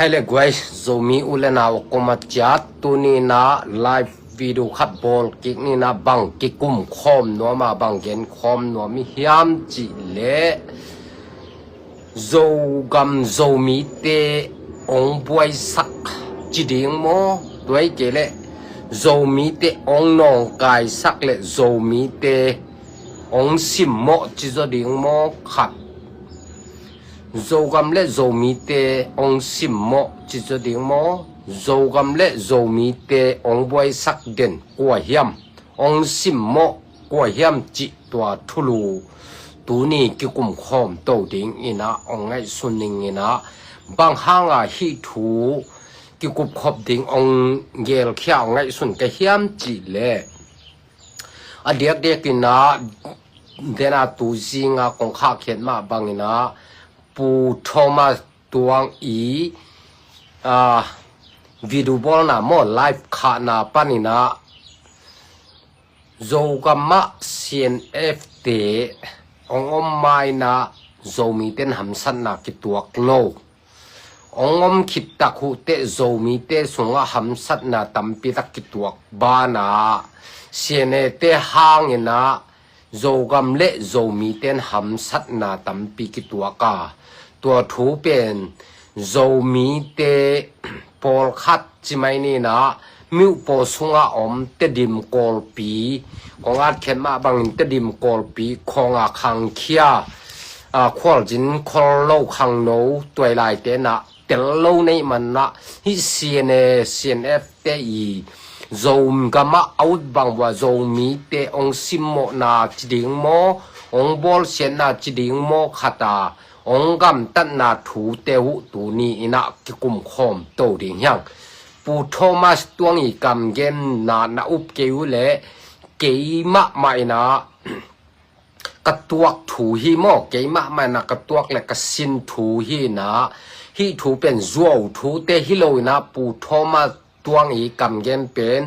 Haile guys zomi ulena okomatjat tunina live video khat ball kik ni na bang kikum khom no ma bang gen khom no mi hiam chi le zo gam zomi te ong boy sak chi ding mo doi ke le zomi te ong nong kai sak le zomi te ong sim mo chi zo ding mo khat dầu gam lệ dầu mì tê ông sim mọ chỉ cho tiếng mọ dầu gam lệ dầu mì tê ông boy sắc đèn của hiểm ông sim mọ của hiểm chỉ tòa thu lù tú ni cái cùng khom đầu tiếng ina ông ngay xuân ninh ina bằng hang à hi thú cái cùng khom tiếng ông gel khéo ngay xuân cái hiểm chỉ lệ à điếc điếc ina đền à tu sinh à con khác hiện mà bằng ina pu Thomas tuang i video ball na mo live kha na panina zogama CNF te ongom mai na zomi ten hamsan na kituak lo ongom khitak hu te zomi te sunga hamsat na tampi tak kituak ba na CNF te hangina zogam le zomi ten hamsat na tampi kituakaตัวถูเป็นโจมีเตปอลคัดจิไม่นี่นะมิวปอสุงอาอมเตดิมกอลปีของอาเข็นมาบางเตดิมกอลปีของอาคังเคียควอลจินควอลโลคังโนตัวลายเตนะเตลโลในมันนะฮิCNF เตอีโจมก็มาเอาบางว่าโจมีเตองซิมโมนาจิดิงโมองบอลเชนนาจิดิงโมขัดาองกำตันนาถูเตหุตูนีอินะกิกุมคอมโตดิงยังปูโทมัสตวงอีกำเกนนาอุบเกวเลเกยมะไม่นะกระตัวถูฮีโมเกยมะไม่นะกระตัวและกระสินถูฮีนะฮีถูเป็นจัวถูเตฮิโลนะปูโทมัสตวงอีกำเกนเป็น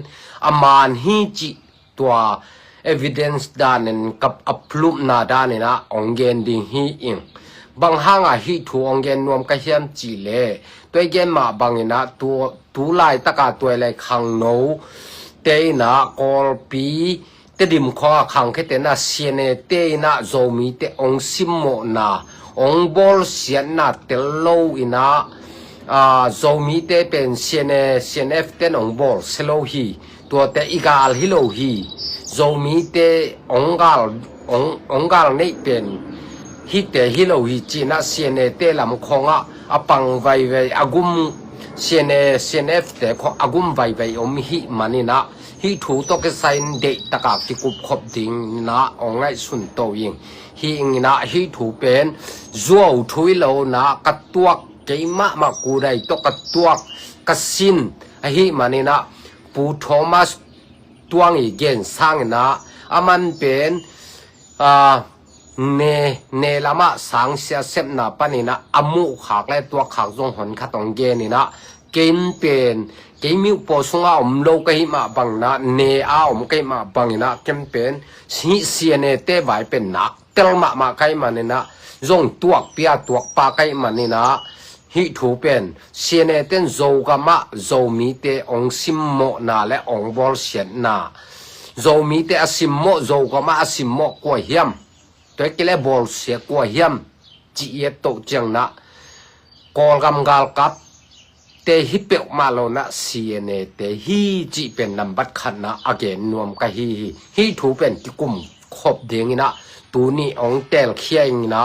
อามานฮีจิตัวevidence ด้านนั้นกับอัพลุมนาด้านนี้นะองเกนดิงฮีอิงบางห้างฮิทูองเกนนวมกะเฮียมจีเลตัวเกนมาบางนะตัวลายตะกาตัวลายคังโนเตนะกอลปีเตดิมขอคังแค่เตนะเซียเนเตนะโจมีเตองซิมโมนะองบอลเซียนนะเตโลอินะโจมีเตเป็นเซียนเอฟเตนองบอลเซโลฮีตัวเตอีกาลฮิโลฮีโจมีเตองกาลนี่เป็นฮิเตฮิโลฮิจีน่าเซียนเตลำคงอ่ะปังไวอากุมเซียนเอฟเตของอากุมไวอมฮิมันนี่นะฮิถูตกใส่เดตะกาที่กุบขบดิ่งนะองไงสุนโตยิงฮิงนะฮิถูเป็นจัวถุยโลนะกระตัวเกยมะมากูได้ตกกระตัวกระสินฮิมันนี่นะปูโทมัสตวงอีเกนสร้างนะอามันเป็นเนลามะสังเสียเสพนาปานี่นะอมุขากและตัวขากจงหนขัดตองเกนี่นะเกณฑ์เป็นเกมิวปอสุงอาอมโลกหิมาบังนะเนอาอมกหิมาบังนะเกมเป็นสิเสียเนเตไว้เป็นนักเตลมาไกมันนี่นะจงตัวเปียตัวปาไกมันนี่นะฮิถูเป็นเสียเนเตนโจกามะโจมีเตองซิมโมนาและองบอลเสียนนาโจมีเตอซิมโมโจกามะอซิมโมกวยเฮียมตัวเกล็ดบอลเสียกว่าเฮียมจีเอโตจังนะกอลกำกาลกับเตฮิเปกมาโลนะเสียเนเตฮีจีเป็นนำบัดขันนะอเกนนวมกะฮีถูเป็นกิกุมขบเดียงนะตัวนี้องเตลเคียงนะ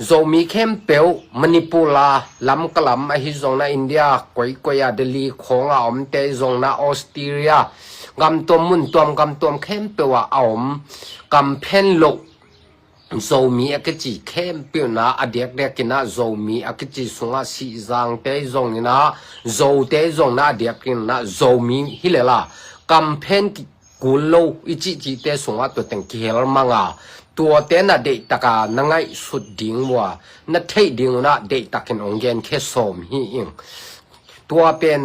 โจมีเข้มเปียวมณิปุลาลำกลำไอฮิจงนะอินเดียกวยเดลีของอมเตจงนะออสเตรเลียกำตัวมุนตัวกำตัวเข้มเปียวอมกำเพนโลโจมีอากจิเข้มเปียวนะอเดียกเด็กนะโจมีอากจิสุงาสีจางเตจงนะโจเตจงนะเดียกนะโจมีฮิเลล่ากำเพนกุโลอิจิเตสุงาตัวแต่งเกลมังตัวเตน่ะเดตะกานังไงสุดดิ่งว่านัทเทดิ่งนะเดตะกันองเกนแค่สมฮีอิงตัวเป็น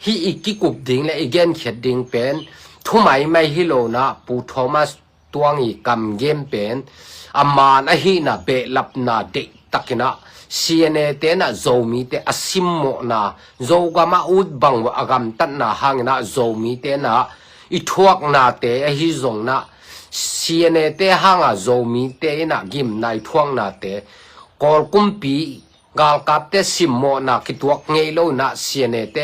ฮีอีกกิกุบดิ่งและอีเกนเขดดิ่งเป็นทุไมไม่ฮิโลนะปูโทมัสตัวอีกำเกมเป็นอามานะฮีนะเบลับนะเดตะกินะ CNA เตนะโจมีเตอสิมโมนะโจกามาอุดบังวะอากำตันนะหางนะโจมีเตนะอีทวกนาเตอฮิจงนะ CNA เตหางะโจมีเตนะกิมนายทวงนาเตกอลกุมปีกาลกับเตสิมโมนะคิตวกเงยโลนะ CNA เต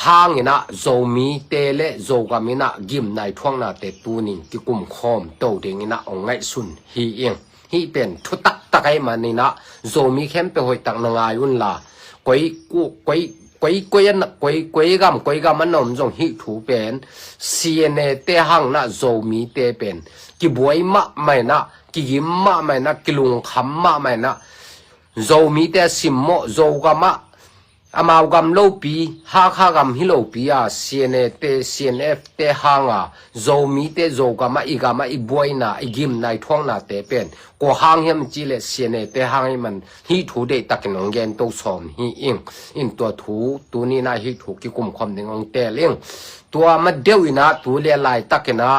หางนะโจมีเตเลโจกามินะกิมนายทวงนาเตตูนิงกิกุมคอมโตเดงินะองไงสุนฮีเองฮีเป็นทุตักตะไกมันนี่นะโจมีเข้มไปหอยตักนางายุนละกวยกูกวยนะกวยกำมันนมจงฮิถูเป็น CNA เตหังนะโจมีเตเป็นกิบวยมะไม่นะกิกิมมะไม่นะกิลุงคำมะไม่นะโจมีเตสิมโมโจกามะอามาวกำโลปีฮาคากำฮิโลปีอะ CNA เต CNF เตหังอะโจมีเตโจกามะอีกามะอีบวยนะอีกิมนายท้องนะเตเป็นก็หางเฮมจีเล CNA เตหังมันฮิถูเดตักนองเกนโตสอมฮิอิงตัวถูตัวนี้นะฮิถูกิกุมความหนึ่งองเตเลี้ยงตัวมาเดียวนะตัวเลียลายตักนะ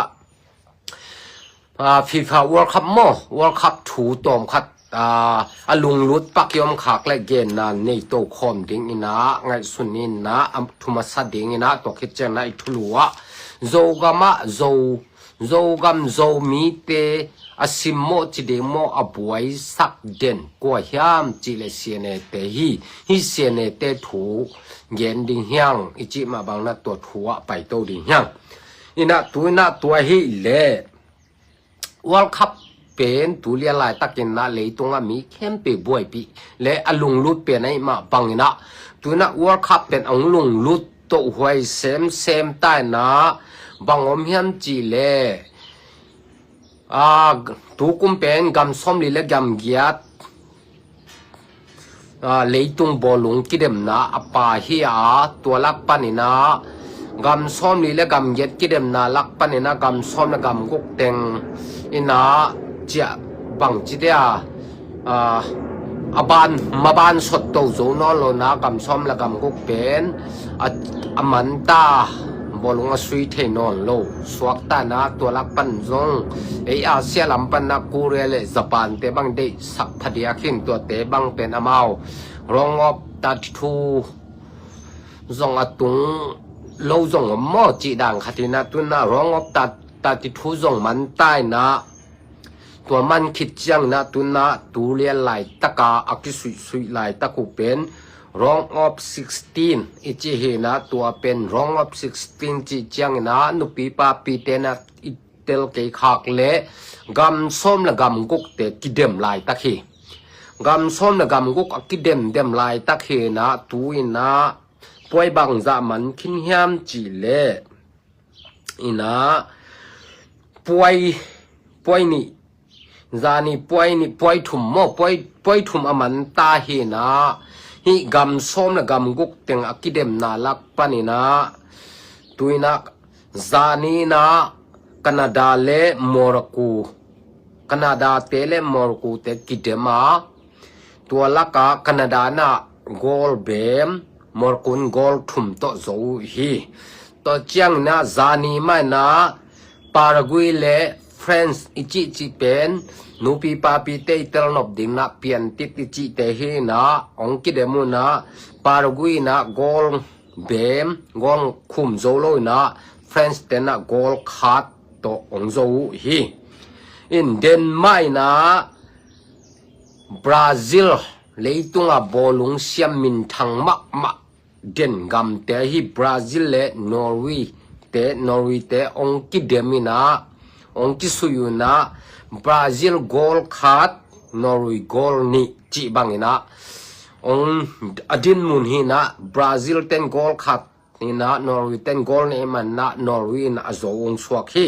FIFA World Cup โม World Cup ถูตอมคัดลุงลุดปักยอมขากและเกณฑ์นะในโตคอมดิ้งอินะไงสุนินนะทุมาสัดดิ้งอินะตัวคิดเจนะอิทุลัวโจกามะโจกามโจมีเตอสิมโมจิเดโมอบวยสักเด่นกว่ายามจิเลเซียเนเตฮีเซียเนเตถูเย็นดิ้งยังอิจิมาบางนะตัวถัวไปโตดิ้งยังอินะตัวฮีเล่ World Cup เป็นตุเลียลายตักกินนะเลยตรงนั้นมีเข้มไปบวยปีและอลุงลุดเป็นไอ้มาบังนะตัวนะ World Cup เป็นองลุงลุดโตหวยเซมใต้นะบังอมเฮียมจีเลตัวกุมเป็นกำส้มลีและกำเกียดเลยตรงบอลลุงกิเดมนะอปาฮีอาตัวลักปันนะกำส้มลีและกำเกียดกิเดมนะลักปันนะกำส้มและกำกุกเต็งอินะจะบังจิเดียบานมาบานสดโตโจนอลนะกำซ้อมและกำกุกเป็นมันตาบอลงสุยเทนอนโลสวักตานะตัวลักปันจงอาเซียลำปันนักกูเรเลญี่ปุ่นเตบังได้สักพัดยาขินตัวเตบังเป็นอมาวรองอบตัดทูจงตุงโลจงหม้อจีดังขัดนะตุนะรองอบตัดทูจงมันใต้นะตัวมันคิดจังนะตุนะตูเลียนไหลตะกาอักสุยไหลตะกุเป็นร้องออฟ16อิจิเฮนะตัวเป็นร้องออฟ16จิจังนะนุปีปาปีเตนะอิเตลเกขากเละกำส้มและกำกุกเตกิเดมไหลตะเขกำส้มและกำกุกกิเดมไหลตะเขนะตูอินะป่วยบางจามันขินยามจีเละอินะป่วยนี่จานี่ป่วยถุมโมป่วยถุมมันตาเฮนะฮีกำส้มและกำกุกเต็งอกิเดมนาลักปานินะตุยนะจานี่นะแคนาดาเลโมร็อกโกแคนาดาเตเลโมร็อกโกเตกิเดมาตัวลักกะแคนาดานะโกลเบมโมร็อกโกโกลถุมโตโซฮีตัวเจียงนะจานี่ไม่นะปารากวัยเลFrance อิจิเป็นนูปีปาปีเตยเตลนบดิงนะเปลี่ยนติดอิจิเตเฮนะองกิเดมุนะปารากวัยนะกอลเบมกอลคุมโซโลนะ France เตนะกอลขาดโตองโซฮีอินเดนไม่นะบราซิลเลยตุงaบอลุงเซียมินทังมะเดนกำเตฮีบราซิลและนอร์วีเตองกิเดมินะองคิสุยุนะบราซิลกอลขาดนอร์วีกอลนี่จีบังนะองอดินมุนหินะบราซิลเต็นกอลขาดนี่นะนอร์วีเต็นกอลนี่มันนะนอร์วีนะโจองสวกฮี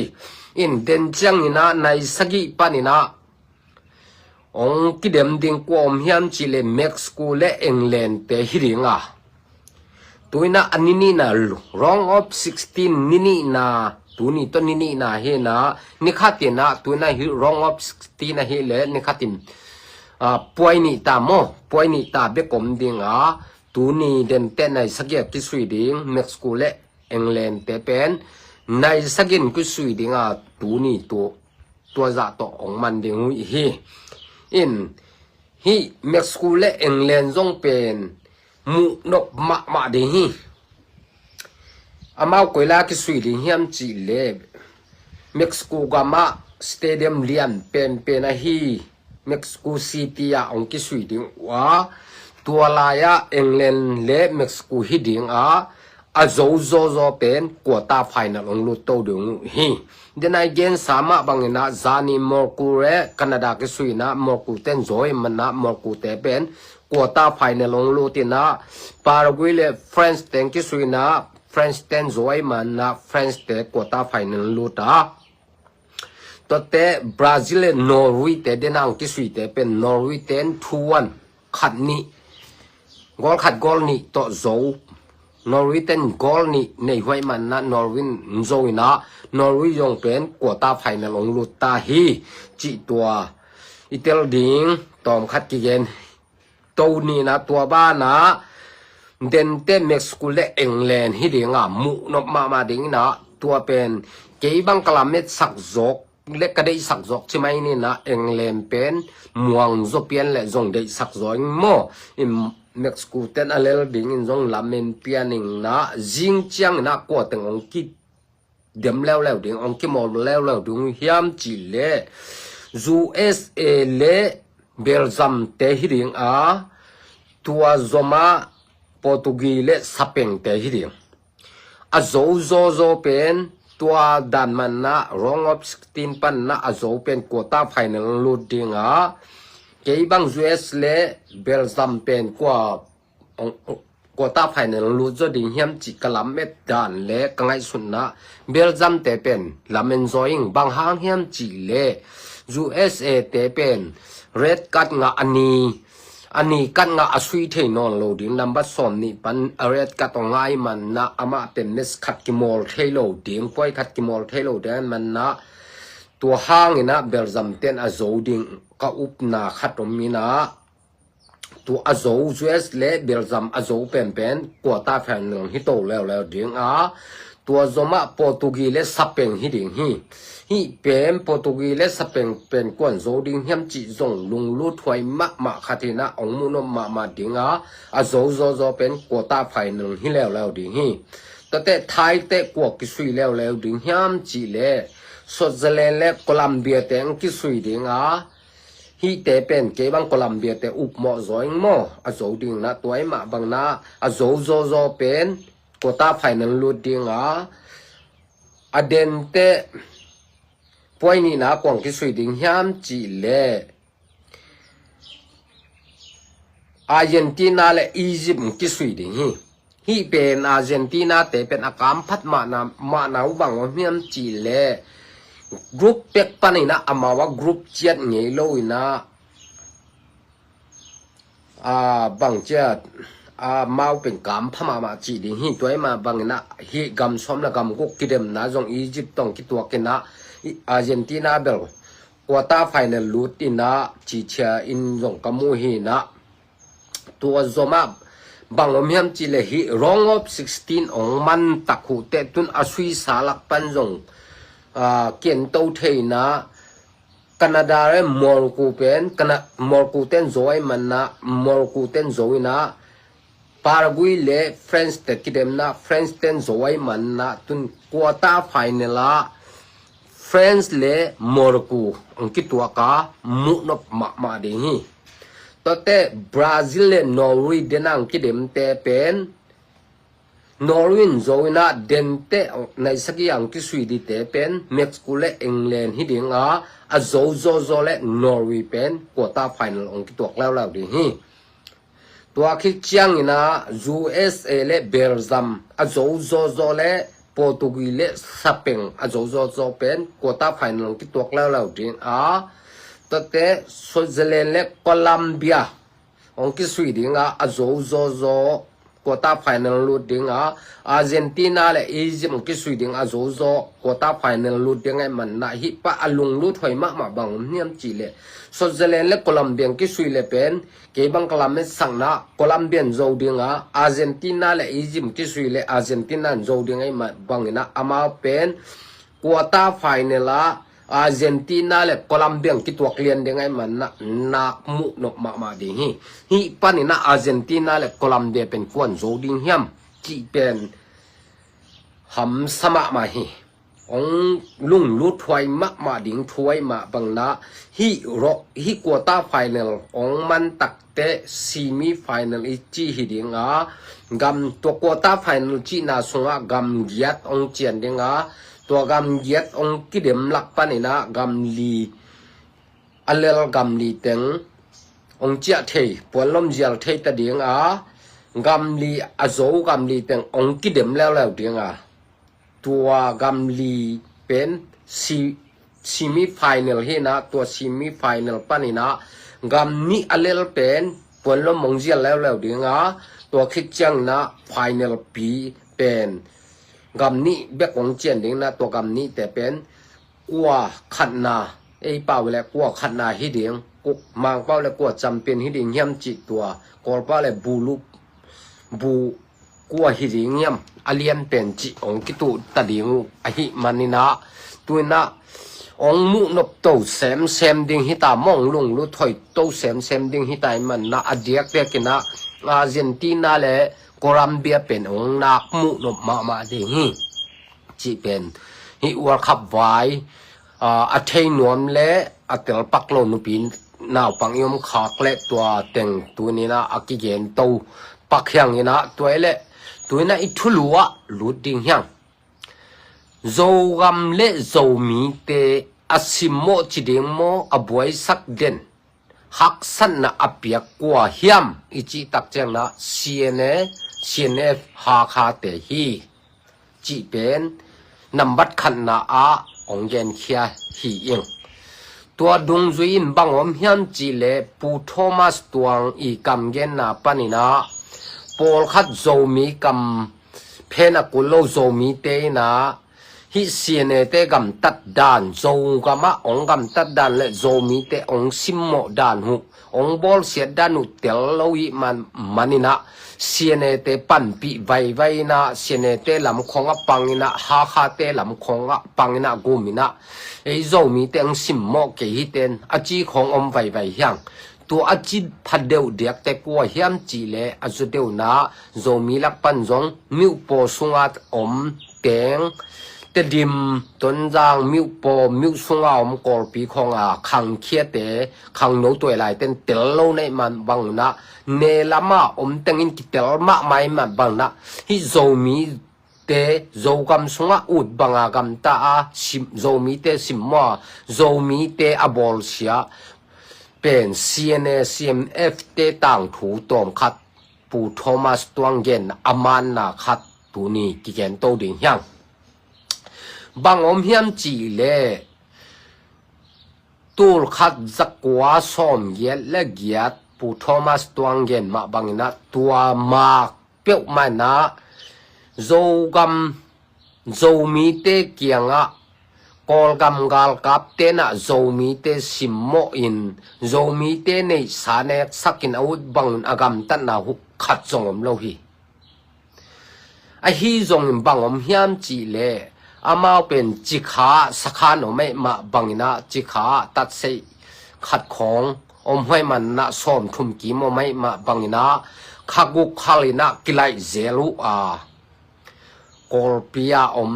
อินเดนจังนี่นะในสกิปานี่นะองคิดเดมดิงกวมเฮียมจิเลเม็กซิโกและอังกฤษเตฮิริงะตัวนะอันนี้นะรองออฟ16นี่นะตัวนี้ตัวนี้นะเฮนะนิคัตินะตัวนะฮิรองออฟ16นะเฮเลนิคัตินป่วยนี่ตาโมป่วยนี่ตาเบกอมดิงตัวนี้เดินเต้นในสกีกิสวีดิงเม็กซิโกและอังกฤษเตเป็นในสกีกิสวีดิงตัวนี้ตัวจะตัวองมันดิงเฮอิน hi Mexico le England zong pen mu nok ma de hi amau koila ki sui ding hiam chi le Mexico gama stadium lian pen na hi Mexico City ya ong ki sui ding wa tua la ya England le Mexico hi ding a zo pen quarter final ong lu to ding hi denai gen sama bangina zani morkure Canada ki sui na morku ten zoi mana morku te pen quarter final ong lu tina Paraguay le France ten ki sui na France ten zoi mana France te quarter final lu ta tote Brazil le Norway te denang ki sui te pen Norway ten 2-1 khat ni gol ni to zo Norway ten goal ni nei hoi man na Norway zoi na Norway yong pen quarter final ong lu ta hi chi tua itel ding tom khat ki gen to ni na tua ba na den te Mexico le England hi dinga mu no ma ding na tua pen ke bang klamet sak zok le ka dei sak zok chi mai ni na England pen muang zo pian le zong dei sak zoi mo im Mexico ten alel ding in zong lamen pianing na jing chiang na ko teng ong ki dem lew ding ong ki mo lew dung hiam chi le USA le Belgium te hi ding tua zoma Portuguese le sapeng te hi ding a zo pen tua dan man na wrong of 16 pan na a zo pen quarter final lu ding ke bang US le Belgium pen kwa quarter final lu zo ding hiam chi kalam met dan le kangai sun na Belgium te pen lamen zoing bang hang hiam chi le USA te pen red card nga ani kan nga asui thei non lo ding number som ni pan red card ngai man na ama ten mes khat ki mol thei lo ding poi khat ki mol thei lo dan man na tua hang ina Belgium ten a zo ding ka up na khatom mina tu a zo US le Belgium a zo pen quarter final hi to lew ding tua zoma Portuguese le sapeng hi ding hi pen Portuguese le sapeng pen kwan zo ding hiam chi zong lung lu thwai ma khatina ong mu no ma ding a zo pen quarter final hi lew ding hi tate Thai te kwak ki sui lew ding hiam chi le Switzerland le Colombia te ang ki sui ding hi te pen ke bang Colombia te up mo zoing mo a zo ding na tuai ma bang na a zo pen quarter final lu ding aden te poi ni na kwang ki sui ding hiam chi le Argentina le Egypt ki sui ding hi pen Argentina te pen akam phat ma na bang hiam chi le group pek panina amawa group chat ngei lo ina bang chat mau pen kam phama ma chi ding hi toy ma bang na hi gam som la gam gok kidem na jong Egypt tong ki tua ke na Argentina bel quarter final lut ina chi cha in jong kamu hi na tua zoma bangom hiam chi le hi wrong of 16 ong man takhu te tun asui salak pan jong ken to thei na Canada re morku pen kana morku ten zoi man na morku ten zoi na Paraguay le France te kidem na France ten zoi man na tun quarter final France le morku ang kitwa ka mu no ma de hi tote Brazil le Norway denang kidem te pen Norway zoina dente nai saki ang ki sui di te pen Mexico le England hi ding a zo le Norway pen quarter final ong ki tok law di hi tua khi chiang ina USA le Belgium a zo le Portuguese le sapeng a zo pen quarter final ki tok law ding tote Switzerland le Colombia ong ki sui ding a zo quarter final lu ding Argentina le Egypt ki sui ding a zo quarter final lu ding ai man na hi pa alung lu thoi ma bang niam chi le Switzerland le Colombia ki sui le pen ke bang klamet sang na Colombian zo ding Argentina le Egypt ki sui le Argentina zo ding ai ma bang na ama pen quarter final อาร์เจนตินาและโคลัมเบียกิตัวเลียนยังไงมันนักมุนกมาดิฮีปันนี่นะอาร์เจนตินาและโคลัมเบียเป็นกวนโจดิงเฮียมจีเป็นหำสมะมาฮีองลุงลุถวยมาดิงถวยมาบังนะฮีกัวตาไฟแนลองมันตักเตะซีมีไฟแนลอีจีฮีดิงกำตัวกัวตาไฟแนลจีน่าสงกำเกียดองเจียนดิงตัวกำเกียดองกิเดมลักปันนี่นะกำลีอัลเลลกำลีเต็งองเจียเทปวนลมเจียเทตะดิงกำลีอโซกำลีเต็งองกิเดมแล้วดิงตัวกำลีเป็นซีมิไฟแนลเฮนะตัวซีมิไฟแนลปันนี่นะกำนี้อัลเลลเป็นปวนลมมงเจียแล้วดิงตัวคิดจังนะไฟแนลปีเป็นกำนี้เบกของเจียนดิงนะตัวกำนี้แต่เป็นกัวขัดนาเป้าแล้วกัวขัดนาฮิดิงกุมังเป้าแล้วกัวจำเป็นฮิดิงเยี่ยมจิตตัวกอลเป้าแล้วบูกัวฮิดิงเยี่ยมอเลียนเป็นจิองกิตุตะดิงหิมันนี่นะตัวนะองมุนบโตแซมดิงฮิตามองลุงลุถอยโตแซมดิงฮิตามันนะอเดียกเรียกนะอาร์เจนตินาและโคลัมเบียเป็นองนักมุนบมาดิงจีเป็นฮิวอร์คับไว้อัเทนวมและอัตลปักโลนุปินนาวปังยมขากและตัวเต็งตัวนี้นะอากิเกนโตปักเฮียงนี่นะตัวเละตัวนั้นอิทุลัวลุดดิ่งเฮียงโจกำเละโจมีเตอาซิโมจิดิงโมอบวยสักเด่นหักสันนะอเปียกกว่าเฮียมอิจิตักเจงนะCNF หาคาเตฮีจีเป็นนำบัดขันนาองเย็นเคียฮีเองตัวดงจุยินบังอมเฮียนจีเลปูโทมัสตัวอีกำเย็นนาปานินาปอลขัดโจมีกำเพนักุโลโจมีเตนะฮิเซียเนเตกำตัดดานโจกำองกำตัดดานและโจมีเตองซิมโมดานหุองบอลเสียดานุเตลโลยิมันนินะเสียเนเตปันปีไวนะเสียเนเตลำคงปังนะฮาคาเตลำคงปังนะกูมินะโจมีเตองซิมโมเกฮิเตนอาจีของอมไวเฮียงตัวอาจิตพัดเดียวเด็กแต่กัวเฮียมจีเลอาจุเดียวนะโจมีลักปันจงมิวโปสุงอาอมเตงเตดิมต้นจางมิวโปมิวสุงอาอมกอลปีของขังเคียเตขังโนตัวไหลเต็นเตลโลในมันบังนะเนลามาอมเตงินกิเตลมาไม่มันบังนะฮิโจมีเตโจกำสุงอาอุดบังกำตาซิมโจมีเตซิมมาโจมีเตอบอลเสียเป็น CMF เตต่างถูตอมคัดปูโทมัสตวงเกนอามันนาคัดตูนี้กิเกนโตดิ่งเฮียงบางอมเฮียมจีเลตูลคัดจักวาสอมเยและเกียดปูโทมัสตวงเกนมาบังนะตัวมาเปียวมานะโจมีเตเกียงกอลกำกาลกับเตนะโจมีเตซิมโมอินโจมีเตในสาเนกสักินอาวุธบังอากำตันนาหุขัดจงอมโลหิฮีจงบังอมเฮียมจีเลอามาเป็นจิขาสักานอไม่มาบังนะจิขาตัดเสขัดของอมห้วยมันนะซ้อมทุมกีมไม่มาบังนะขักุกขัลินะกิไลเซลุกอลปียอม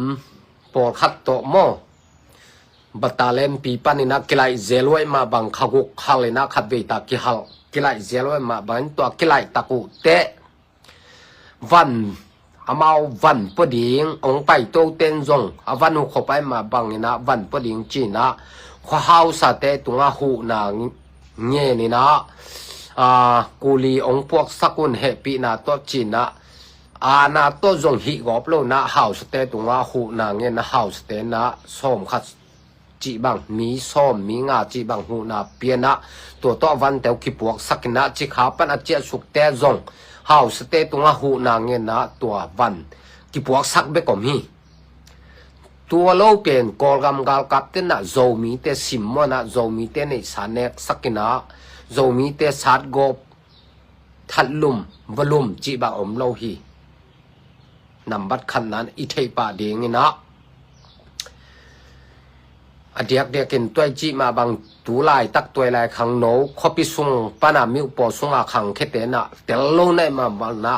ปอลขัดโตโมบัตตาเลมปีปันนะกิไลเซลวยมาบังขกุกขัลินะขัดเบตากิไลเซลวยมาบังตัวกิไลตะกุเตวันอามาวันปดิงองไปโตเต้นจงอาวันหุเข้าไปมาบังนะวันปดิงจีนะข้าเฮาสะเตตุงาหูนางเงี้ยนี่นะกูลีองพวกสกุลเฮปีนะตัวจีนะนาตัวจงฮิกอบโลนะเฮาสเตตุงาหูนางเงี้ยนะเฮาสเตนะส้มขัดจีบังมีส้มมีงาจีบังหูนาเปียนะตัวต่อวันเตวขีพวกสักนะจีขาปันอาเจียสุกเตจงเฮาสเตตุงาหูนางเงินนะตัววันกีพวกสักเบกอมีตัวโลเป็นกอลกำกาลกับเตนะโจมีเตซิมมนะโจมีเตในสาเนกสักนะโจมีเตสัดกบทัดลุมวลุมจีบะอมโลหีนำบัดขันนั้นอิเทปาเดงนะ a diak diakin toi chi ma bang tu lai tak toi lai khang no khopi sung pana mi po sunga khang khete na tel lo nai ma bang na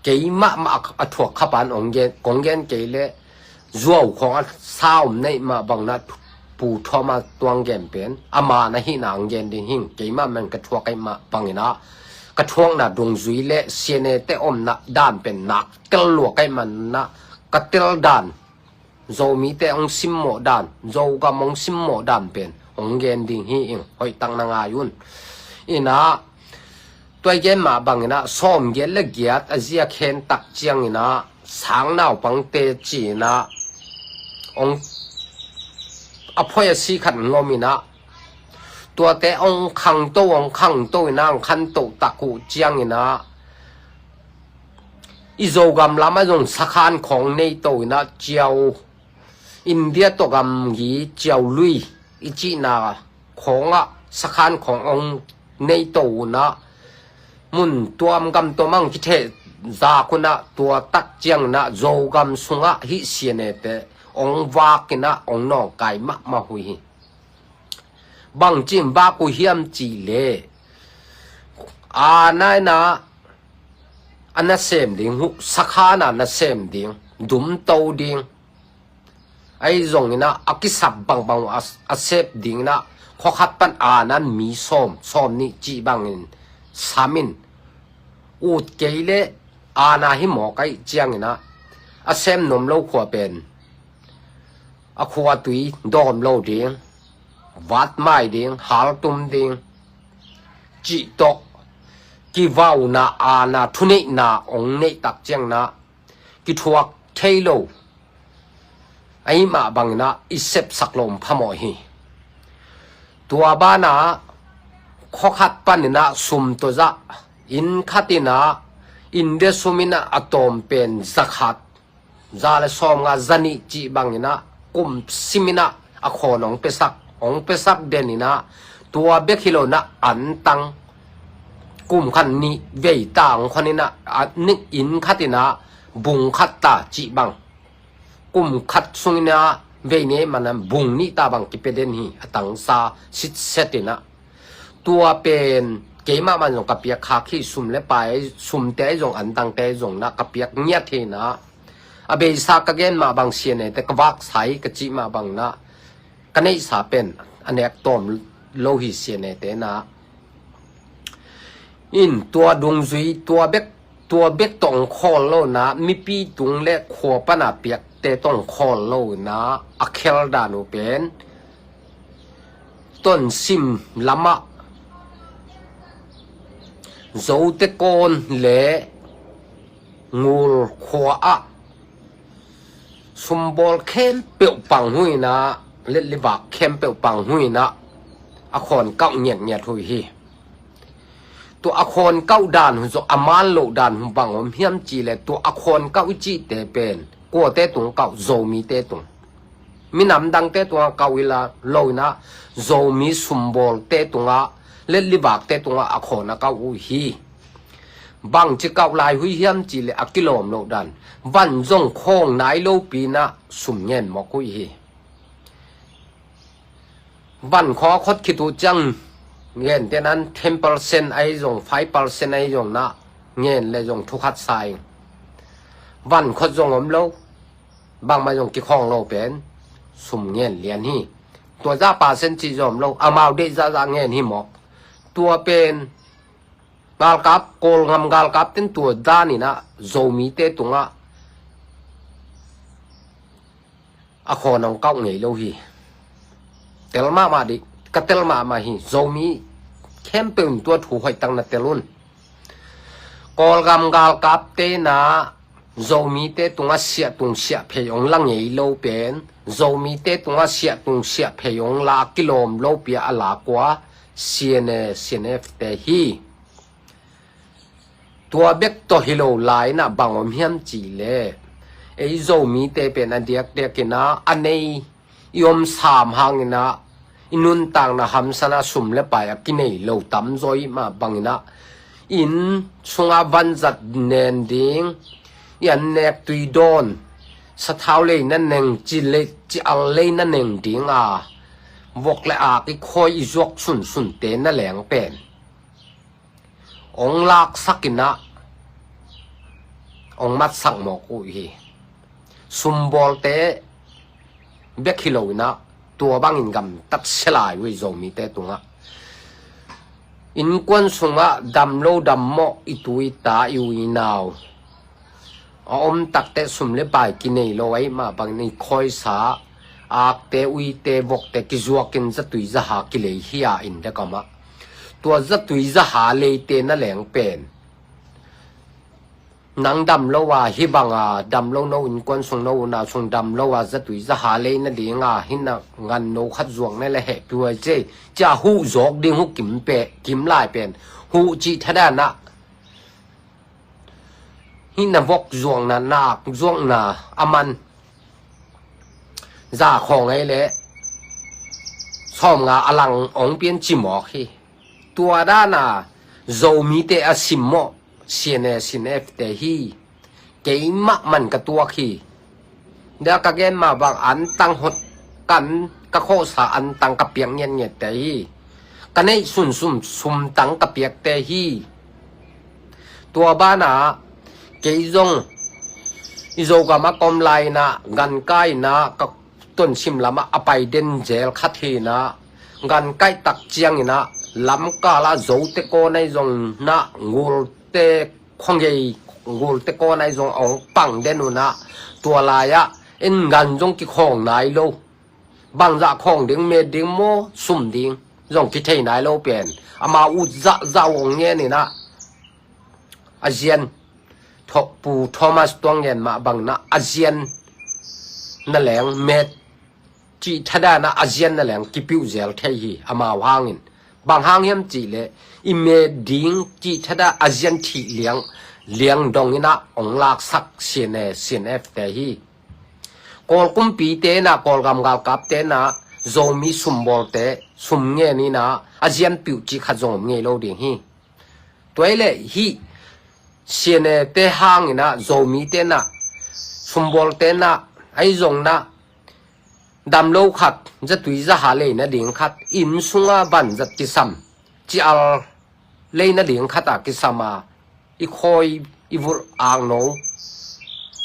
keima ma athok khapan onggen konggen keile zuaw khong a saum nei ma bang na pu thoma tuang gen pen ama na hi na anggen din hing keima man ka thwa kai ma bangina ka thwang na dung zui le siene te om na dan pen nak tel lo kai man na ka tel dan zo mi te ong sim mo dan zo ga mong sim mo dan pen ong gen ding hi ing hoi tang na nga yun ina toi gen ma bangina som gen le giat azia khen tak chiang ina sang naw pang te chi na ong aphoya si khat ngomina tua te ong khang to nang khan to taku chiang ina izogam lama jong sakhan khong nei to na chiao India to gam gi chiao lui ichi na khonga sakhan khong ong nei to na mun tuam gam to mang ki the za kuna tua tak chiang na zogam sunga hi siene te ong wakina ong no kai ma hui bang chim ba ku hiam chi le a nai na ana sem ding hu sakhana na sem ding dum to ding ai zong ina akisap bang asep ding na khokhat pan anan mi som ni chi bangin samin ut keile ana hi mo kai chiang ina asem nom lo khwa pen akhwa tui dom lo ding wat mai ding hal tum ding chi tok ki vau na ana thune na ong nei tak chiang na ki thuak thailo ai ma bang na isep saklom phamo hi tua bana khokhat panina sum to za in khatina inde sumina atom pen zakhat zale som nga zani chi bangina kum simina akhonong pesak ong pesak denina tua bekhilo na antang kum khan ni vei tang khonina nik in khatina bung khatta chi bang kum khat sungina veine manam bung ni ta bang kipeden hi atang sa sit setina tua pen keima man jong kapia kha khi sum le pai sum te jong antang te jong na kapia nya thena abe sa ka gen ma bang siene te kwak sai ka chi ma bang na kanei sa pen anek tom lo hi siene te na in tua dung zui tua bek tong khol lo na mi pi tung le kho pana piak te tong khol lo na akhel da no pen ton sim lama zo te kon le ngul khwa a sumbol khem pe pang hui na le le ba khem pe pang hui na akhon kau nyet hui hi to akhon kau dan hu zo aman lo dan hu bang om hiam chi le to akhon kau chi te pen ko te tung kau zo mi te tung mi nam dang te tung kau ila lo na zo mi sumbol te tunga le li bak te tunga akhona kau hi bang chi kau lai hui hiam chi le akilom lo dan van zong khong nai lo pi na sum nyen mo ku hi van kho khot khitu chang ngen te nan 10% ai zong 5% ai zong na ngen le zong thu khat sai van khot zong om lo bang ma zong ki khong lo pen sum ngen lian hi tua za % chi zom lo amao de za ngen hi mo tua pen gal kap kol ngam gal kap tin tua da ni na zo mi te tunga a khonong kau ngei lo hi telma ma di ka telma ma hi zo mi khem pen tua thu hoi tang na telun kol gam gal kap te na zo mi te tunga sia tung sia phe ong lang ngei lo pen zo mi te tunga sia tung sia phe ong la kilom lo pia ala kwa CNF te hi tua bek to hilo lai na bangom hiam chi le ei zo mi te pen adiak de kina anei yom sam hangina inun tang na hamsana sum le pa ya kinei lo tam zoi ma bangina in sunga vanzat nen ding yan nek tui don sa thau le na neng chi le chi al le na neng ding a วกและอากิคอยจอกสุนเตนนั่นแหลงเป็นองลากสักินะองมัดสักหมอกอุยสุมบอลเตเบกฮิโลนะตัวบางอินกำตัดสลายไว้โจมีเตตุงะอินกวนสุงะดำโลดำหมออิตุยตาอิวินาวอมตักเตสุมเลบายกินเนโลไว้มาบางนี่คอยสาอากเตอุยเตบกเตกิจวกินจะตุยจะหากิเลหิอาอินเดกามะตัวจะตุยจะหาเลยเตนั่นแหลงเป็นนังดำโลว่าฮิบังอาดำโลโนอินกวนสุงโนนาสุงดำโลว่าจะตุยจะหาเลยนั่นเองอ่ะหินักงานโนขัดจวงนั่นแหละเหตุด้วยเจจะหูจอกดิ้งหูกิมเปะกิมลายเป็นหูจีทดานะหินวกจวงนานาจวงนาอามันจ่าของไอ้เละชอบงาอลังองเปียนจิมอคีตัวด้านาโจมีเตอสิมโมเซียนสินเอฟเตฮีเกมมะมันกับตัวคีเดี๋ยวก็เกมมาบางอันตั้งหดกันก็โคสาอันตั้งกับเปียงเงียเตฮีกันให้ซุ่มตั้งกับเปียกเตฮีตัวบ้านาเกยจงอิโจกามากอมไลนะกันใกล้นะกับต้นชิมลำอไปเดนเจลคัดเฮนะกันใกล้ตักเจียงนะลำกาลาโจเตโกในจงนะงูเตคงเยงูเตโกในจงองปังเดนุนะตัวลายะเอ็นกันจงกิของนายโลบางจะของดิ้งเมดิ้งโมสุ่มดิ้งจงกิเทนายโลเปลี่ยนอามาอุจะองเงี้ยนี่นะอาเจียนทบปูทอมัสตวงเงินมาบังนะอาเซียนนั่นแหลงเมดจีทดานะอาเซียนนั่นแหลงกิปิวเซลเทฮีอามาวางเงินบางห้างเฮียมจีเลอิเมดิงจีทดาอาเซียนทีเลี้ยงดงนะองลากสักเซียนเอฟเตฮีกอลกุมปีเตนะกอลกำกากับเตนะโจมีสุมบอลเตสุมเงี้ยนี่นะอาเซียนปิวจีขัดจงเงี้ยโลดิงฮีตัวเล่ฮีเซียนเตห้างนะโจมีเตนะสุมบอลเตนะไอจงนะดำโลขัดจะตุยจะหาเลยนะเดียงขัดอินสุงาบันจะกิซัมจีอัลเลยนะเดียงขัดอากิซัมาอีคอยอีวุรอ่างโน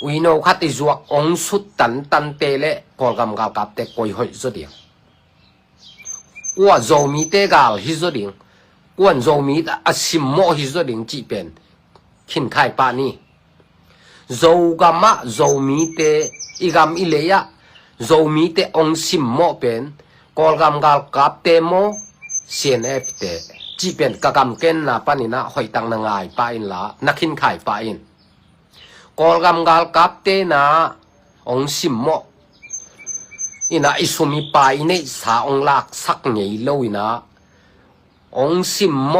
วิโนขัดอีจวกองสุดตันเตเลกอลกำกับเตกอยหอยจะเดียงว่าโจมีเตกาลฮิจะเดียงว่าโจมีอาซิมโมฮิจะเดียงจีเป็นขินไข่ปานี่โจกามะโจมีเตอีกามอิเลยะโจมีเตองซิมโมเป็นกอลกำกับเตโมเซียนเอฟเตจีเป็นกะกำเกนนะปานินะหอยตังนางายปาอินละนักขินไข่ปาอินกอลกำกับเตนะองซิมโมอินะอิสุมิปาอินเนสาองลักสักเงยโลอินะองซิมโม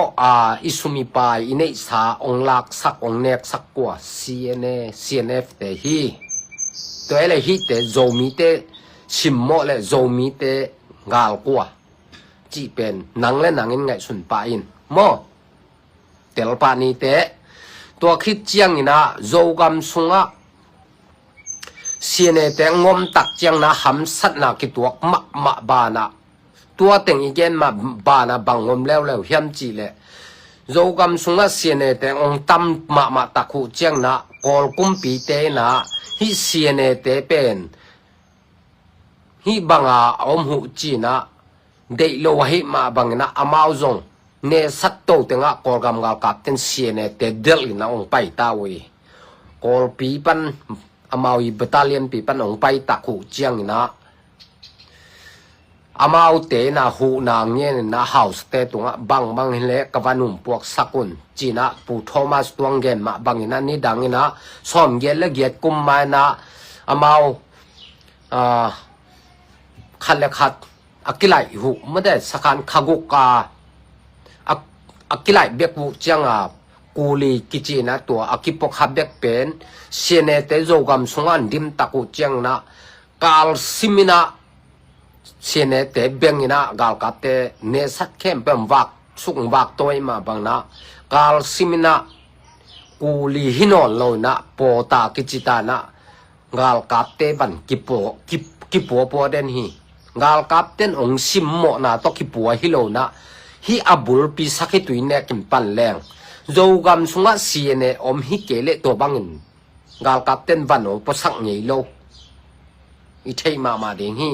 อิสุมิปายอินเนสาองลักสักองเนกสักกว่าเซียนเอฟเตฮีตัวเอเลฮีเตโจมีเตซิมโมเลโจมีเตกาลกว่าจีเป็นนังและนังอินไงสุนปาอินโมเตลปานีเตตัวคิดเจียงอินะโจกำสุงะเซียนเตงอมตักเจียงนะหำสัตนากิตัวมะบานะตัวเต็งอีกแกนมาบานะบังงมแล้วเฮียมจีเลยโจกำสุงะเสียนเตงองตั้มมาตะคุเจียงนะกอลกุมปีเตนะฮิเสียนเตเป็นฮิบังอาอมหูจีนะเดโลหิมาบังนะอามาวจงเนสัตโตเตงะกอลกำกับเต็นเสียนเตเดลนะองไปตาเวกอลปีปันอามาวอีบัตาเลียนปีปันองไปตะคุเจียงนะอามาอุเตนะหูนางเงี้ยนะเฮาส์เตตุงะบังเละกวานุมพวกสกุลจีนะปูโทมัสตวงเกนมาบังอินะนี่ดังอินะซ้อมเกลและเกียรกุมมานะอามาขัดและขัดอักไลหูไม่ได้สักการขกุกาอักไลเบียกุจังกูลีกิจีนะตัวอักิปกฮับเบกเป็นเชเนเตโจกัมสุงันดิมตะกุจังนะกาลซิมินะเสียนเตเบงนะกาลกับเตเนสัตเข้มเป็นวักสุงวักตัวมาบังนะกาลซิมินะกูลีหินอลโลนะโปตากิจิตานะกาลกับเตบันกิปัวเดนฮีก gal kapten ong simmo na to ki puwa hilo na hi abul pi sakhi tuine kim pan leng zogam sunga siene om hi kele to bangin gal kapten van o posak ngei lo I thei ma ding hi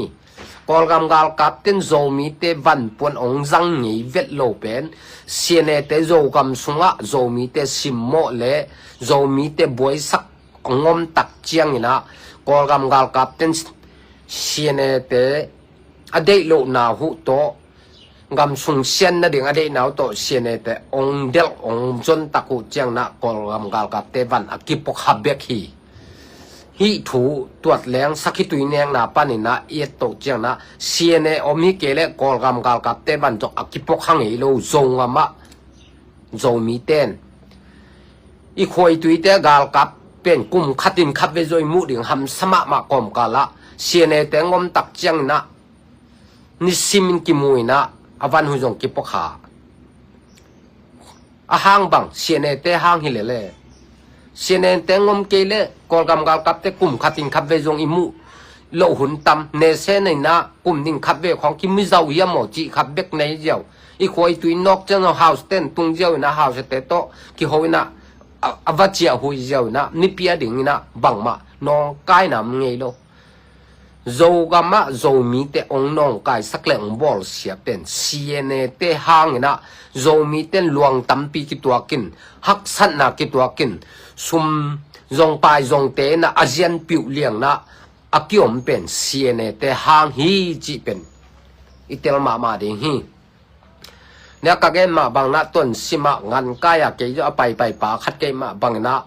kolgam gal kapten zomi te van pon ong zang ngei vet lo pen siene te zogam sunga zomi te simmo le zomi te boy sak ngom tak chiang ina kolgam gal kapten siene te adei lo na hu to gam sung sian na ding adei naw to siene te ong del ong jon taku chiang na kolgam gal kapte van akipok habek hi thu tuat leng sakhi tuineng na panina yet to chiang na siene omi kele kolgam gal kapte van to akipok hangi lo zonga ma zomi ten I khoi tuite gal kap pen kum khatin khap ve zoi mu ding ham sama ma kom kala siene te ngom tak chiang na ni simin ki muina avan hu jong ki pokha a hang bang siene te hang hi le siene te ngom ke le kolgam gal kap te kum khatin khap ve jong imu lo hun tam ne se nei na kum ning khap ve khong ki mi zau ya mo chi khap bek nei jaw I khoi tui nok chang house ten tung jaw na house te to ki hoina avachia hui jaw na ni pia ding na bangma nong kai nam ngei lo zogama zomi te ong nong kai sakle ong bol sia pen siene te hang na zomi ten luang tampi ki tuakin hak san na ki tuakin sum zong pai zong te na azian piu liang na akiom pen siene te hang hi chi pen itel ma ding hi ne ka gen ma bang na ton sima ngan kaya ke jo pai pa khat ke ma bang na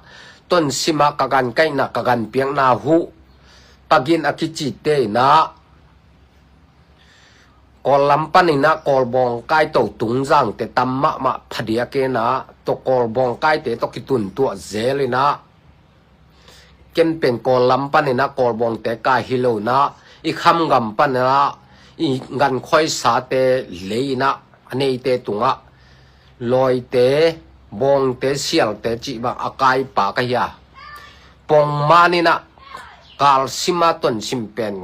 ton sima ka gan kai na ka gan piang na hu pagin akichi te na kolam panina kolbong kai to tungjang te tamma ma phadia ke na to kolbong kai te to kitun tu zelina ken pen kolam panina kolbong te ka hilo na I kham gam panela I ngan khoi sa te leina anei te tunga loi te bong te sial te chi ba akai pa ka ya pong manina kal sima ton simpen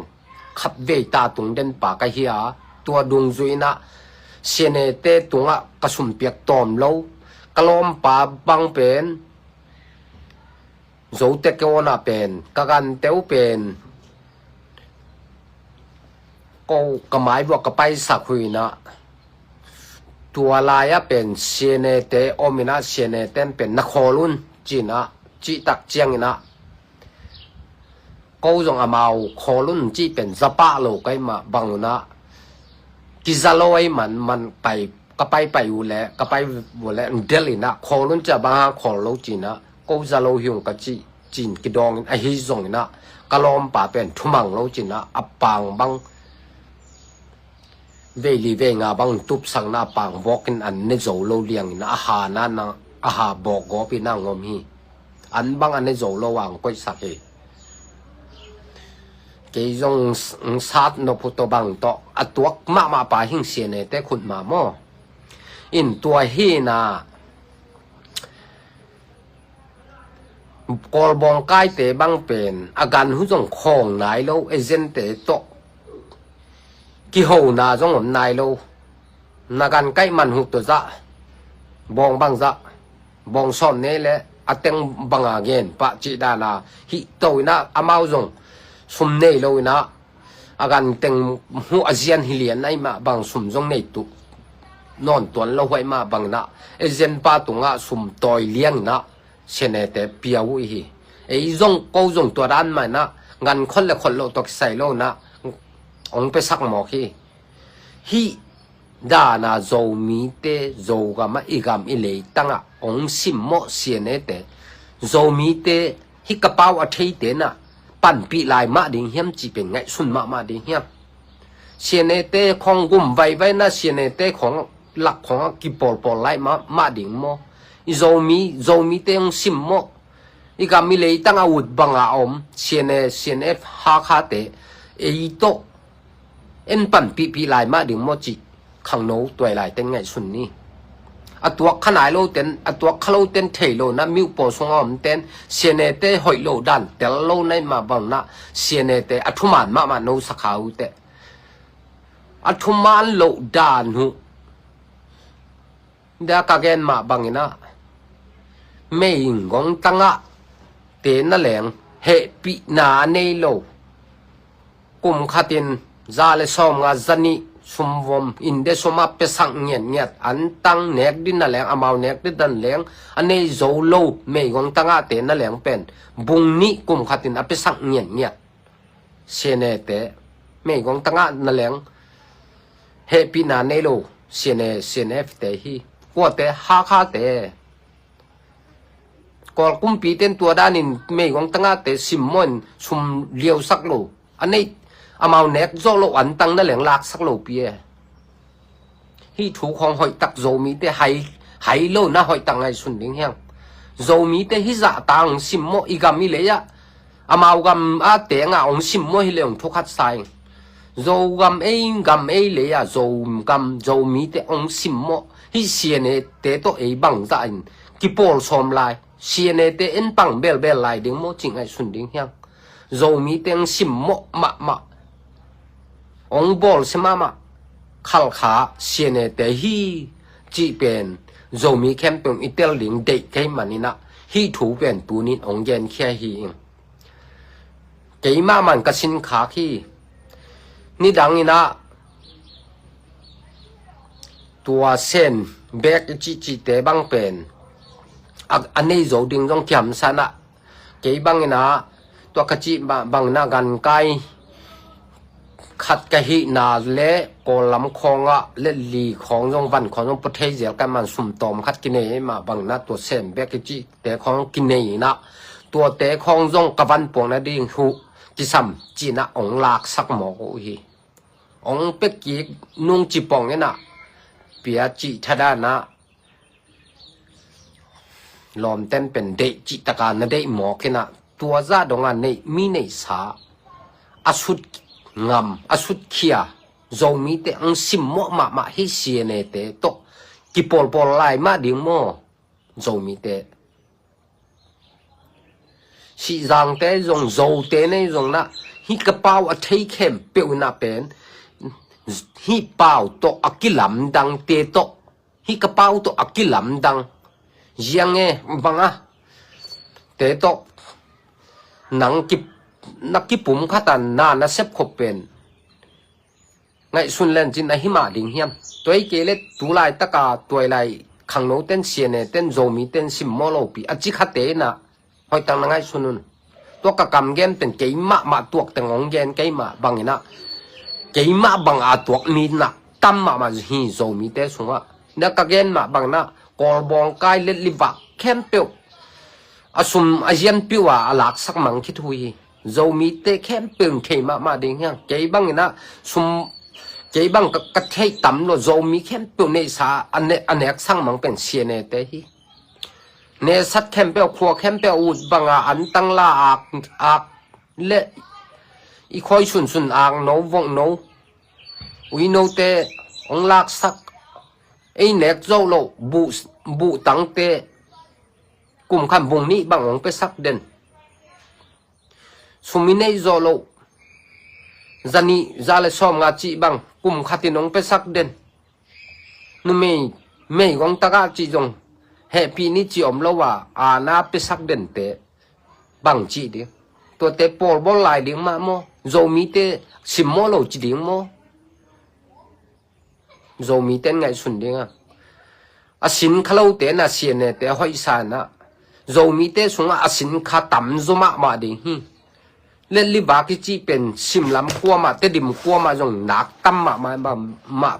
khap ve ta tung den pa ka hiya tua dung zuina siene te tunga kasum piak tom lo kalom pa bang pen zo te ko na pen kagan teu pen ko kamai bo ka pai sa khuina tua laya pen siene te omina siene ten pen na kholun china chi tak chiang ina câu dòng amau kholun chi pen zapa lo kai ma banguna kizalo ai man pai ka pai ule ka pai wole delina kholun cha ba kholo china câu zalo hyung ka chi chin ki dong a hi zong na kalom pa pen thumang lo china apang bang ve li ve nga bang tup sang na pang bokin an ne zo lo liang na ha na a ha bo go pi na ngom hi an bang an ne zo lo wang koi sak he ke jong sat no photo bang to atuak ma pa hing siene te khut ma mo in tua hi na kolbong kai te bang pen agan hu jong khong nai lo agent te to ki ho na jong om nai lo nagan kai man hu to za bong bang za bong son ne le ateng bang again pa chi da na hi to na amao jong sum nei lo na agan teng hu azian hilian ai ma bang sum jong nei tu non ton lo hoi ma bang na agent pa tunga sum toy liang na sene te piawu hi ei jong ko jong to ran ma na ngan khol le khol lo tok sai lo na ong pe sak mo hi da na zo mi te zo ga ma igam ile tanga ong sim mo siene te zo mi te hi ka pau a thei te na pan pi lai ma ding hiam chi pen ngai sun ma ding hiam siene te khong gum vai na siene te khong lak khong ki pol lai ma ding mo zo mi te ong sim mo igam ile tanga ut banga om siene ha kha te ei to en pan pi lai ma ding mo chi khang no toy lai ten ngai sun ni atuak khanai lo ten atuak khalo ten theilo na miu po songom ten siene te hoi lo dan tel lo nai ma bang na siene te athuman ma no sakhau te อัทุมานโลดานหุเดากะเกนมาบังนะเมงกงตังะเตนแหลงเฮปินาเนโลกุมขัดินซาเลซอมงาจันิสุมวมอินเดสมาเปสังเงียนเงียดอันตังเนกดินนั่นแหลงอามาวเนกดินนั่นแหลงอันนี้โซโลเมงกงตังะเตนนั่นแหลงเป็นบุงนี้กุมขัดินอเปสังเงียนเงียดเชเนเตเมงกงตังะนั่นแหลงเฮปินาเนโลเชเนฟเตฮีกัวเตฮาคาเตกอลกุมปีเต็นตัวด้านินเมงกงตังะเตซิมมอนชุมเลียวสักโลอันนี้อามาวเนกโซโลอันตังนั่นแหลงลากสักโลเปียฮีถูกของหอยตักโซมีเตไฮโลนะหอยตังไงสุนดิงเฮียงโซมีเตฮิจะตังซิมโมอีกามิเลยะอามาวกำอาเตงะองซิมโมฮิเลงทุกขัดไซโซกำเลยะโซมีเตองซิมโมฮิเสียเนเตโตเอบังใจกิปอลซอมไลเสียเนเตเอ็นปังเบลไลดิงโมจิงไงสุนดิงเฮียงโซมีเตงซิมโมมะองบอลสมาขัลขาเสียเนเตฮีจีเป็นโซมีแคมเปญอิตาลีเด็กไกมันนี่นะฮีถูเป็นปูนินองเย็นแค่ฮีไกมามันกสินขาขี้นี่ดังนี่นะตัวเส้นแบกจีเตบังเป็นอันนี้โซดิงต้องเทียมสนะไกบังนี่นะตัวกจิบังนากันไกขัดกะหินาเละกอลำคองะเละลีของจงวันของจงประเทศเดียวกันมันสุ่มตอมขัดกินเนมาบังนะตัวเส้นแบกจิแต่ของกินเนนะตัวแต่ของจงกวันปวงนะดิ่งหูกิซัมจีนะองลากสักหมอกูฮีองเป็กกีนุ่งจีปองเนี่ยนะเปียจีทดานะลอมเต้นเป็นเดจิตการนะเดหมอกินะตัวซาดงานในมีในสาอสุดงามอสุดเขียโจมีเตอังซิมโมมาให้เสียเนเตโตกิปอลไลมาดิงโมโจมีเตสิจังเตจงโจเตในจงนะฮิกระเป๋าอัฐิเข้มเปียวนาเป็นฮิเป่าโตอักิลำดังเตโตฮิกระเป๋าโตอักิลำดังยังไงบังอ่ะเตโตหนังกินักกิปุ่มขัดนาเซบขบเป็นไงสุนเลนจินไอหิมาดิงเฮียมตัวไอเกล็ดตัวลายตะกาตัวลายขังโนเต้นเสียเนเต้นโจมีเต้นซิมโมโลปีอจิขัดเตนะหอยตังนังไงสุนุนตัวกะกำเกมเป็นเกยมาตัวแต่งงเกนเกยมาบังนะเกยมาบังอาตัวนี้นะตั้มมาฮีโจมีเต้สงะนักกะเกนมาบังนะกอลบองไกเล็ดลิบะแคมเปียวอสุมอาเจียนปิวะหลักสักมังคิดหุยโจมีเตแคมเปญเขมาดิงเฮียงเกยบังนะสุมเกยบังกะเทยต่ำโนโจมีแคมเปญในสาอันเนกสังมังเป็นเสียเนเตฮีเนสัตแคมเปญครัวแคมเปญอุดบังอันตั้งลาอักเละอีคอยสุนอักโนวงโนวิโนเตองลักสักไอเนกโจโลบุตังเตกุมขันบุงนี้บังองไปสักเด่นสุมินไอโซโลจันนี่ซาเลซอมงาจีบังกุมขัดตินองไปสักเด่นนุ่มไม่กงตะกาจีจงเฮปีนี้จีอมแล้วว่าอาณาไปสักเด่นเตบังจีดิตัวเตปอลบอลไลดิงมาโมโจมีเตซิมโมโลจีดิงโมโจมีเตนไงสุนดิงอ่ะอาสินขลุ่ยเตน่ะเสียเนเตหอยสานะโจมีเตสงอาสินขาต่ำโจมาดิงฮีเล่นลิบากิจีเป็นซิมลำกัวมาเตดิมกัวมาจงหนักตั้มมา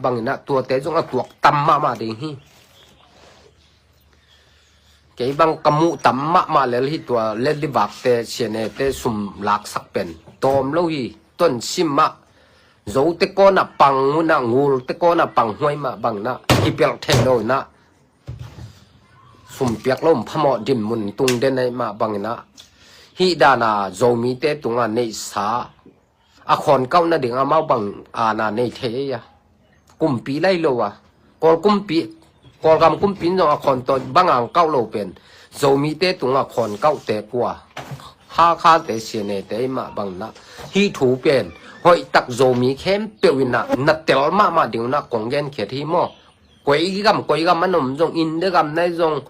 บางนะตัวเตจงตัวตั้มมาดิงฮีเกี่ยบังกมุตั้มมาเลยที่ตัวเล่นลิบาเตเสียเนเตสุมหลักสักเป็นตอมโลฮีต้นซิมมาโจเตโกน่ะปังนะงูเตโกน่ะปังห้วยมาบางนะที่เปียกเทโลนะสุมเปียกลมพมอดินมุนตุงเดนในมาบางนะฮิดานาโจมีเตตุงานในสาอาคอนเก้านาดิ่งอามาบังอานาในเทียกุมปีไล่โลวะกอลกุมปีกอลกำกุมปีนจงอาคอนตัวบังอ่างเก้าโลเป็นโจมีเตตุงอาคอนเก้าเตกว่า ha kha te siene te ma bang na hi thu pen hoi tak zo mi khem pewina na tel ma ding na konggen khe thi mo koi gam manom jong in de gam nai jong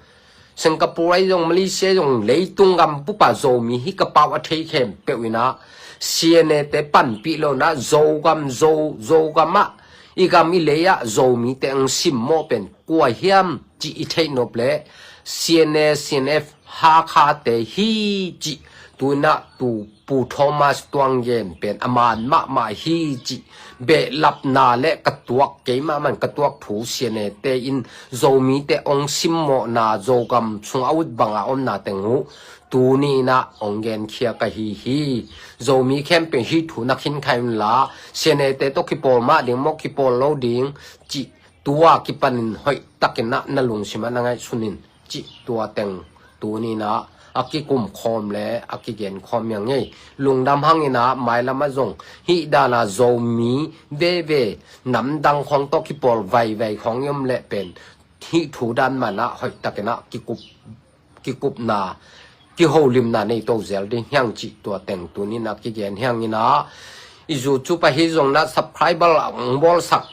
Singapore jong Malaysia jong leitung gam pu pa zo mi hi ka pa wa thei khem pewina siene te pan pi lo na zo gam ma igam i leya zo mi te ang sim mo pen kwa hiam chi i thei no ple CNF ha kha te hi chi tu na tu pu Thomas tuang yen pen aman ma hi chi be lap na le katuak ke ma man katuak thu siene te in zo mi te ong sim mo na zo gam chung out banga om na tengu tu ni na ongen khia ka hi zo mi khem pe hi thu na khin khai la siene te to ki pol ma ding mo ki pol lo ding chi tua ki panin hoi takena na lung sima na ngai sunin chi tua teng tu ni na aki kum khom le aki gen khom yang ngei lungdam hangina mailama jong hi dana zo mi ve nam dang khong to ki pol vai khong yom le pen hi thu dan mana hoi takena ki kup na ki holim na nei to zel ding hyang chi tua teng tu ni na ki gen hyang ina izu chu pa hi jong na subscriber ang bol sak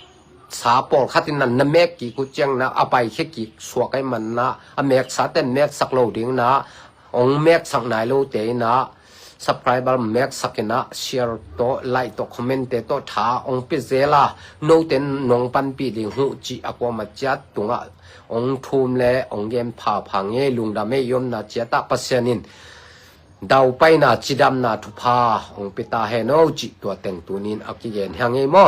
sa pol khatin nan na mek ki ku chang na apai khe ki suakai man na amek sa ten mek sak lo ding na ong mek sak nai lo te na subscriber mek sakena share to like to comment te to tha ong pe zela no ten nong pan pi ding hu chi akwa ma chat tunga ong thum le ong gem pha phange lungda me yom na chata pasyanin dau pai na chidam na thu pha ong pe ta he no chi to teng tunin akigen hange mo